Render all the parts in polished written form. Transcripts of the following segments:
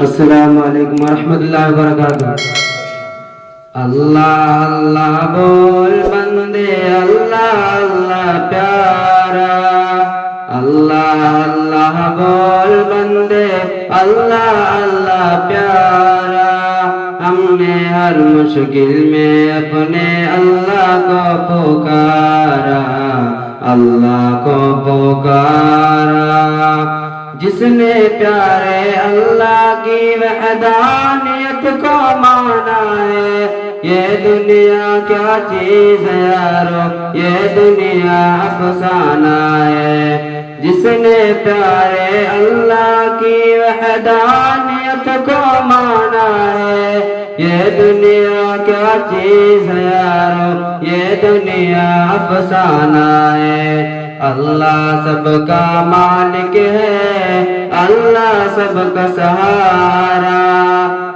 अस्सलामु अलैकुम रहमतुल्लाहि व बरकातुहू। अल्लाह अल्लाह बोल बंदे, अल्लाह अल्लाह प्यारा। अल्लाह अल्लाह बोल बंदे, अल्लाह अल्लाह प्यारा। हमने हर मुश्किल में अपने अल्लाह को पुकारा, अल्लाह को पुकारा। जिसने प्यारे अल्लाह की वहदानियत को माना है, ये दुनिया क्या चीज है यारो, ये दुनिया अफसाना है। जिसने प्यारे अल्लाह की वहदानियत को माना है, ये दुनिया क्या चीज है यारो, ये दुनिया अफसाना है। अल्लाह सबका मालिक है, अल्लाह सबका सहारा।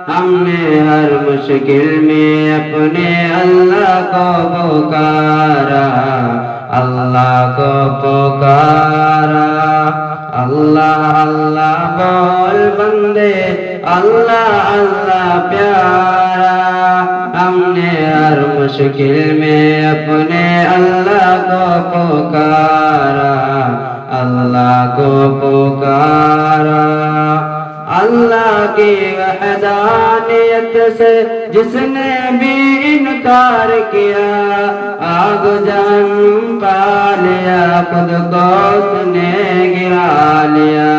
हमने हर मुश्किल में अपने अल्लाह को पुकारा, अल्लाह को पुकारा। अल्लाह अल्लाह बोल बंदे, अल्लाह अल्लाह प्यारा। हमने हर मुश्किल में अपने अल्लाह को पुकारा, अल्लाह को पुकारा। अल्लाह की वहदानियत से जिसने भी इनकार किया, आग जहन्नम पा लिया, खुद को उसने गिरा लिया।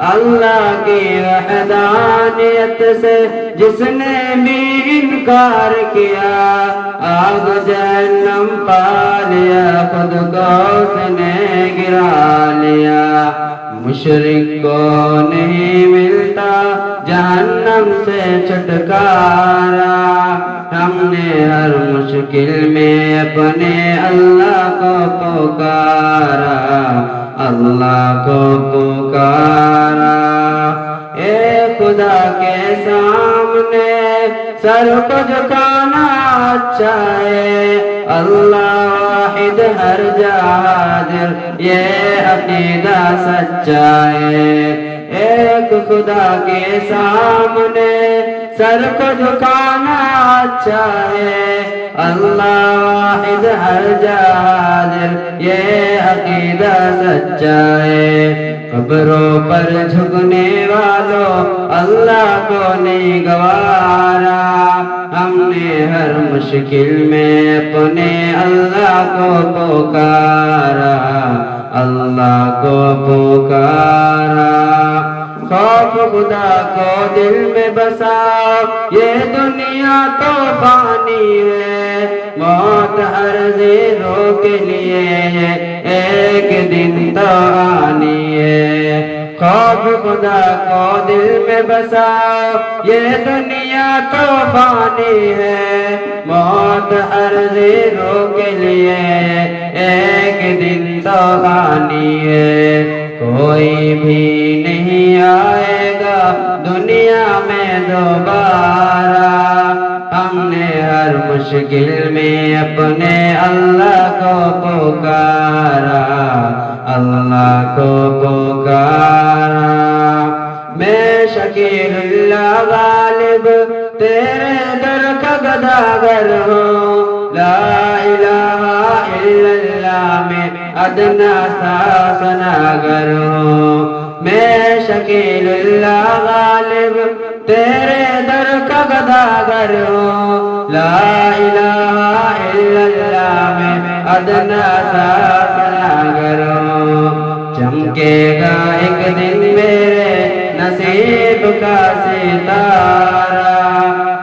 अल्लाह की वहदानियत से जिसने भी इनकार किया, आग जहन्नम पा लिया, खुद को उसने गिरा लिया। मुशरिक को नहीं मिलता जहन्नम से छुटकारा। हमने हर मुश्किल में अपने अल्लाह को पुकारा, अल्लाह को पुकारा। ए खुदा के सामने सर को झुकाना अच्छा है, अल्लाह वाहिद हर हाजिर, ये अकीदा सच्चा है। एक खुदा के सामने सर को झुकाना अच्छा है, अल्लाह वाहिद हर हाजिर, ये अकीदा सच्चा है। कब्रों पर झुकने वालों अल्लाह को नहीं गवारा। हमने हर मुश्किल में अपने अल्लाह को पुकारा, अल्लाह को पुकारा। खौफ खुदा को दिल में बसाओ, ये दुनिया तो फानी है, मौत हर ज़ीरो के लिए एक दिन तो आनी है। खौफ खुदा को दिल में बसाओ, ये दुनिया तो फानी है, मौत हर ज़ीरो के लिए एक दिन तो आनी है। कोई भी नहीं आएगा दुनिया में दोबारा। हमने हर मुश्किल में अपने अल्लाह को पुकारा, अल्लाह को पुकारा। मैं शकीरुल्लाह गालिब तेरे दर का गदागर हूँ, ला इलाहा इल्लल्लाह में अदना सा सनागर हूँ। मैं शकीरुल्लाह गालिब तेरे दर का गदागर हूँ, ला इलाहा इल्लल्लाह में अदना सा सनागर हूँ। चमकेगा एक दिन मेरे नसीब का सितारा।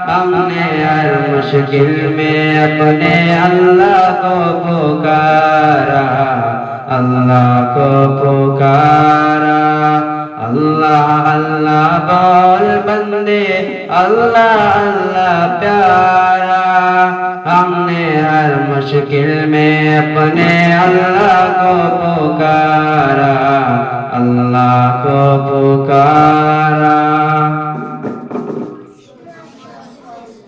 हमने हर मुश्किल में अपने अल्लाह को पुकारा, अल्लाह को पुकारा। अल्लाह अल्लाह बोल बंदे, अल्लाह अल्लाह प्यारा। हमने हर मुश्किल में अपने अल्लाह को पुकारा, अल्लाह को पुकारा।